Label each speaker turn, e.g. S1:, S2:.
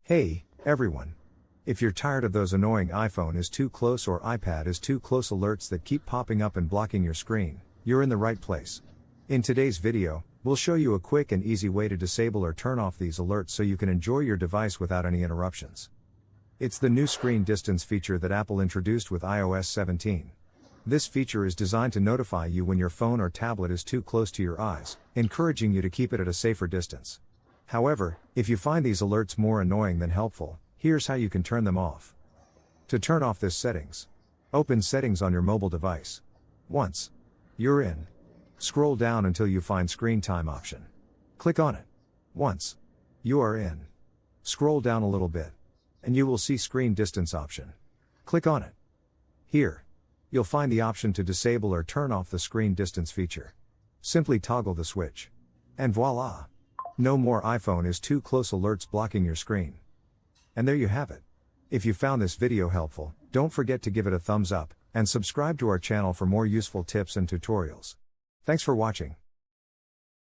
S1: Hey, everyone. If you're tired of those annoying iPhone is too close or iPad is too close alerts that keep popping up and blocking your screen, you're in the right place. In today's video, we'll show you a quick and easy way to disable or turn off these alerts so you can enjoy your device without any interruptions. It's the new screen distance feature that Apple introduced with iOS 17. This feature is designed to notify you when your phone or tablet is too close to your eyes, encouraging you to keep it at a safer distance. However, if you find these alerts more annoying than helpful, here's how you can turn them off. To turn off this settings, open Settings on your mobile device. Once you're in, scroll down until you find Screen Time option. Click on it. Once you are in, scroll down a little bit, and you will see Screen Distance option. Click on it. Here, you'll find the option to disable or turn off the screen distance feature. Simply toggle the switch. And voila! No more iPhone is too close alerts blocking your screen. And there you have it. If you found this video helpful, don't forget to give it a thumbs up, and subscribe to our channel for more useful tips and tutorials. Thanks for watching.